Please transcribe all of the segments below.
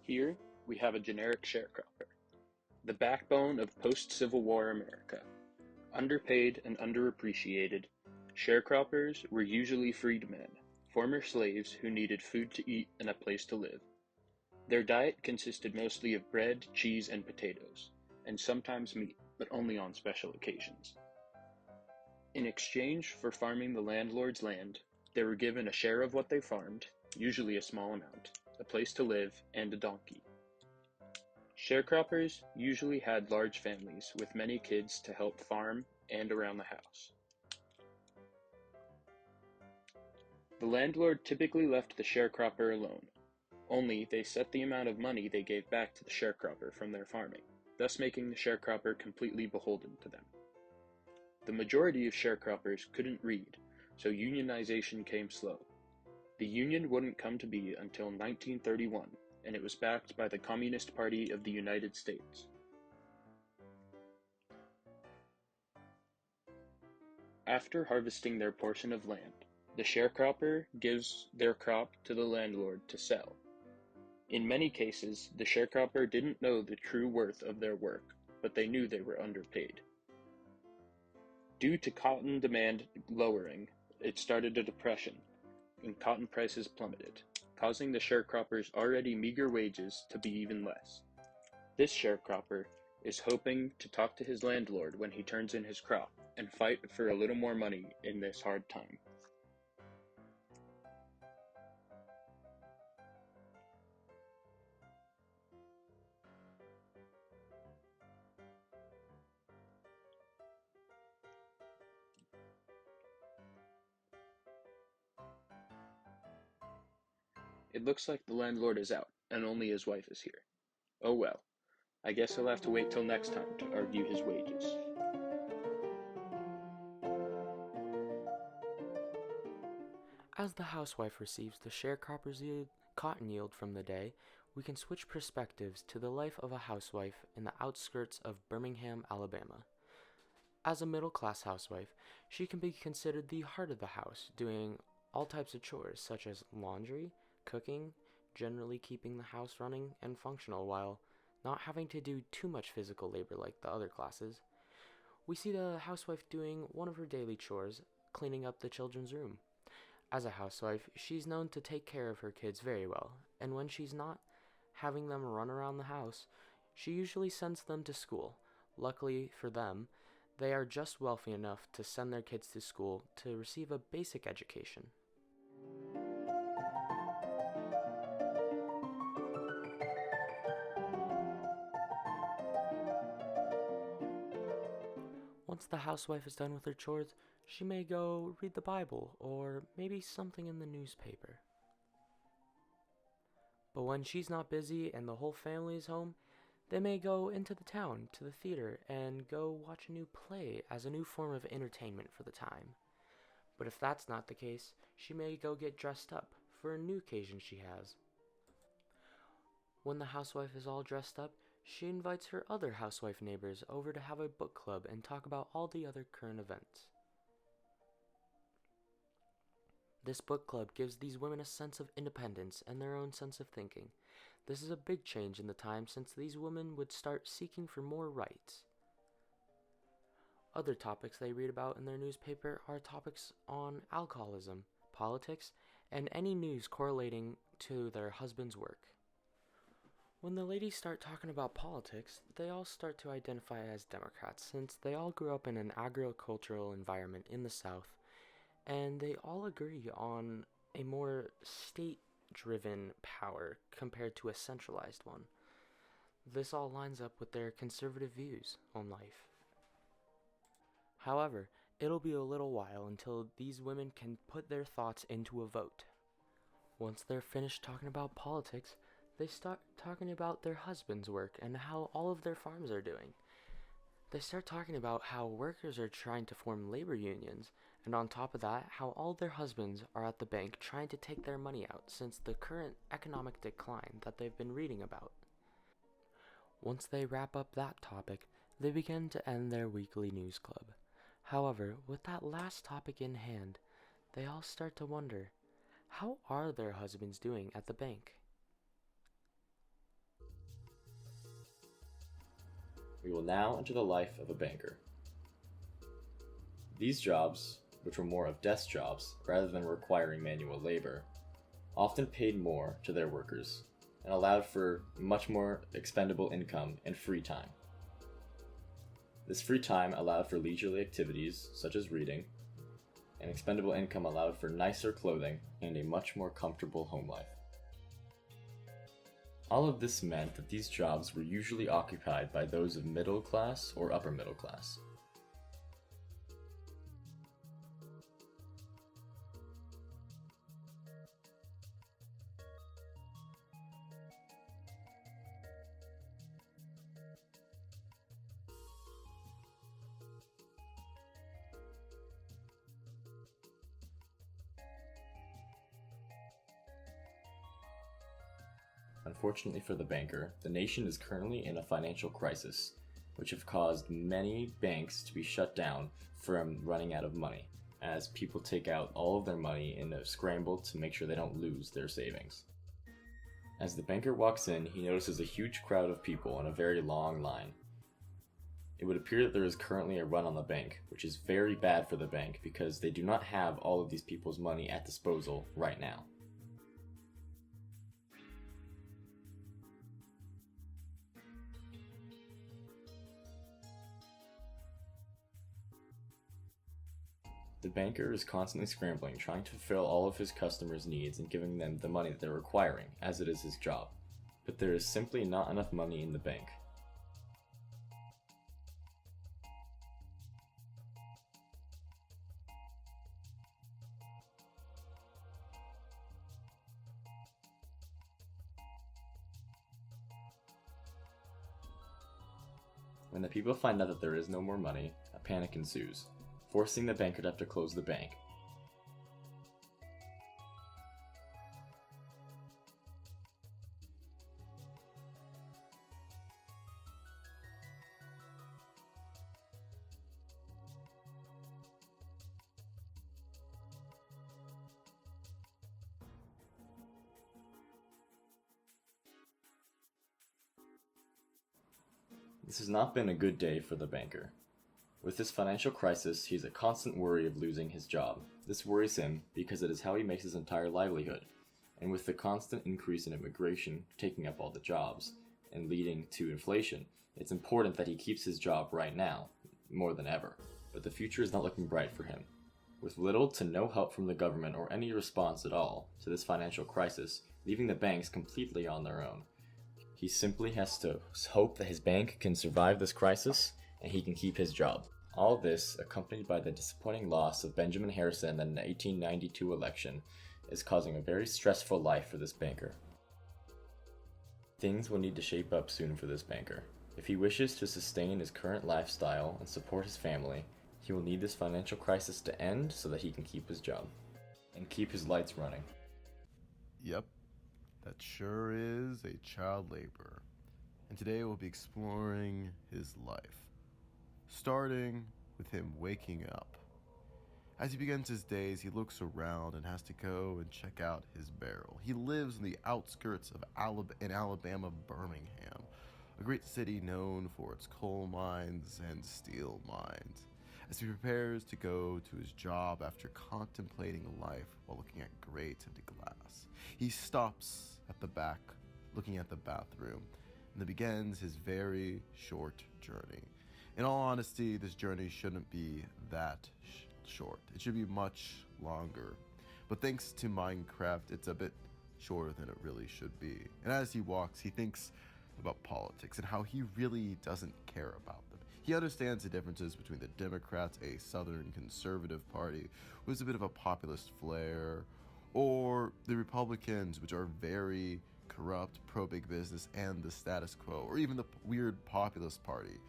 Here, we have a generic sharecropper, the backbone of post-Civil War America. Underpaid and underappreciated, sharecroppers were usually freedmen, former slaves who needed food to eat and a place to live. Their diet consisted mostly of bread, cheese, and potatoes, and sometimes meat, but only on special occasions. In exchange for farming the landlord's land, they were given a share of what they farmed, usually a small amount, a place to live, and a donkey. Sharecroppers usually had large families with many kids to help farm and around the house. The landlord typically left the sharecropper alone, only they set the amount of money they gave back to the sharecropper from their farming, thus making the sharecropper completely beholden to them. The majority of sharecroppers couldn't read, so unionization came slow. The union wouldn't come to be until 1931, and it was backed by the Communist Party of the United States. After harvesting their portion of land, the sharecropper gives their crop to the landlord to sell. In many cases, the sharecropper didn't know the true worth of their work, but they knew they were underpaid. Due to cotton demand lowering, it started a depression, and cotton prices plummeted, causing the sharecropper's already meager wages to be even less. This sharecropper is hoping to talk to his landlord when he turns in his crop and fight for a little more money in this hard time. It looks like the landlord is out, and only his wife is here. Oh well, I guess he'll have to wait till next time to argue his wages. As the housewife receives the sharecropper's cotton yield from the day, we can switch perspectives to the life of a housewife in the outskirts of Birmingham, Alabama. As a middle-class housewife, she can be considered the heart of the house, doing all types of chores such as laundry, cooking, generally keeping the house running and functional while not having to do too much physical labor like the other classes. We see the housewife doing one of her daily chores, cleaning up the children's room. As a housewife, she's known to take care of her kids very well, and when she's not having them run around the house, she usually sends them to school. Luckily for them, they are just wealthy enough to send their kids to school to receive a basic education. Once the housewife is done with her chores, she may go read the Bible or maybe something in the newspaper. But when she's not busy and the whole family is home, they may go into the town to the theater and go watch a new play as a new form of entertainment for the time. But if that's not the case, she may go get dressed up for a new occasion she has. When the housewife is all dressed up, she invites her other housewife neighbors over to have a book club and talk about all the other current events. This book club gives these women a sense of independence and their own sense of thinking. This is a big change in the time since these women would start seeking for more rights. Other topics they read about in their newspaper are topics on alcoholism, politics, and any news correlating to their husband's work. When the ladies start talking about politics, they all start to identify as Democrats since they all grew up in an agricultural environment in the South, and they all agree on a more state-driven power compared to a centralized one. This all lines up with their conservative views on life. However, it'll be a little while until these women can put their thoughts into a vote. Once they're finished talking about politics, they start talking about their husband's work and how all of their farms are doing. They start talking about how workers are trying to form labor unions, and on top of that, how all their husbands are at the bank trying to take their money out since the current economic decline that they've been reading about. Once they wrap up that topic, they begin to end their weekly news club. However, with that last topic in hand, they all start to wonder, how are their husbands doing at the bank? We will now enter the life of a banker. These jobs, which were more of desk jobs rather than requiring manual labor, often paid more to their workers and allowed for much more expendable income and free time. This free time allowed for leisurely activities such as reading, and expendable income allowed for nicer clothing and a much more comfortable home life. All of this meant that these jobs were usually occupied by those of middle class or upper middle class. Unfortunately for the banker, the nation is currently in a financial crisis, which have caused many banks to be shut down from running out of money, as people take out all of their money in a scramble to make sure they don't lose their savings. As the banker walks in, he notices a huge crowd of people in a very long line. It would appear that there is currently a run on the bank, which is very bad for the bank because they do not have all of these people's money at disposal right now. The banker is constantly scrambling, trying to fulfill all of his customers' needs and giving them the money that they're requiring, as it is his job. But there is simply not enough money in the bank. When the people find out that there is no more money, a panic ensues, forcing the banker to have to close the bank. This has not been a good day for the banker. With this financial crisis, he is a constant worry of losing his job. This worries him because it is how he makes his entire livelihood, and with the constant increase in immigration taking up all the jobs and leading to inflation, it's important that he keeps his job right now, more than ever. But the future is not looking bright for him. With little to no help from the government or any response at all to this financial crisis, leaving the banks completely on their own, he simply has to hope that his bank can survive this crisis and he can keep his job. All this, accompanied by the disappointing loss of Benjamin Harrison in the 1892 election, is causing a very stressful life for this banker. Things will need to shape up soon for this banker. If he wishes to sustain his current lifestyle and support his family, he will need this financial crisis to end so that he can keep his job and keep his lights running. Yep, that sure is a child laborer. And today we'll be exploring his life, starting with him waking up. As he begins his days, he looks around and has to go and check out his barrel. He lives in the outskirts of Alabama, Birmingham, a great city known for its coal mines and steel mines. As he prepares to go to his job after contemplating life while looking at gray tinted glass, he stops at the back, looking at the bathroom, and then begins his very short journey. In all honesty, this journey shouldn't be that short. It should be much longer. But thanks to Minecraft, it's a bit shorter than it really should be. And as he walks, he thinks about politics and how he really doesn't care about them. He understands the differences between the Democrats, a Southern conservative party, who has a bit of a populist flair, or the Republicans, which are very corrupt, pro-big business, and the status quo, or even the weird populist party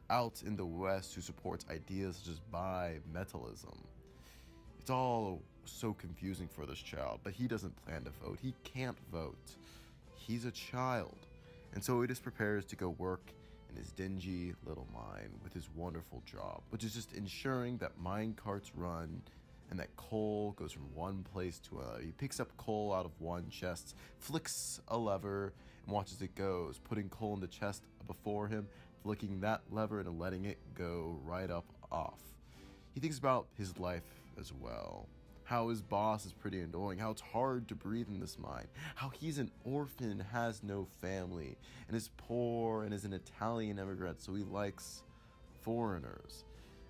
out in the West who supports ideas such as bimetallism. It's all so confusing for this child, but he doesn't plan to vote. He can't vote. He's a child. And so he just prepares to go work in his dingy little mine with his wonderful job, which is just ensuring that mine carts run and that coal goes from one place to another. He picks up coal out of one chest, flicks a lever, and watches it goes, putting coal in the chest before him, flicking that lever and letting it go right up off. He thinks about his life as well. How his boss is pretty annoying, how it's hard to breathe in this mine, how he's an orphan and has no family, and is poor and is an Italian immigrant, so he likes foreigners.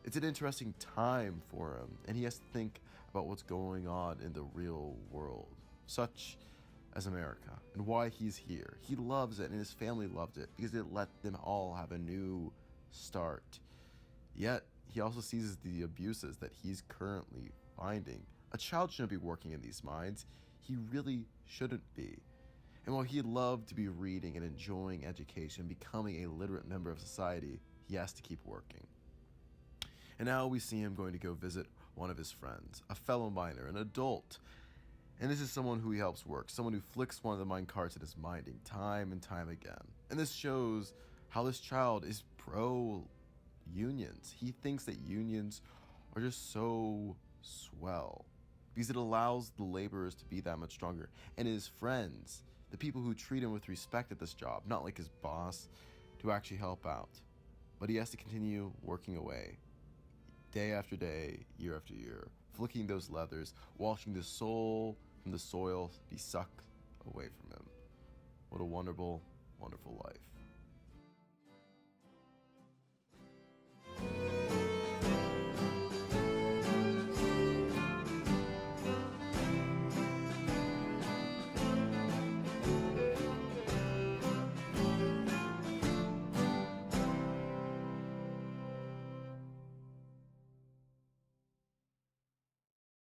It's an interesting time for him, and he has to think about what's going on in the real world, such as America, and why he's here. He loves it, and his family loved it, because it let them all have a new start. Yet, he also sees the abuses that he's currently finding. A child shouldn't be working in these mines. He really shouldn't be. And while he'd love to be reading and enjoying education, becoming a literate member of society, he has to keep working. And now we see him going to go visit one of his friends, a fellow miner, an adult. And this is someone who he helps work, someone who flicks one of the mine carts in his mining time and time again. And this shows how this child is pro-unions. He thinks that unions are just so swell, because it allows the laborers to be that much stronger. And his friends, the people who treat him with respect at this job, not like his boss, to actually help out. But he has to continue working away, day after day, year after year, flicking those leathers, watching the soul from the soil be sucked away from him. What a wonderful, wonderful life.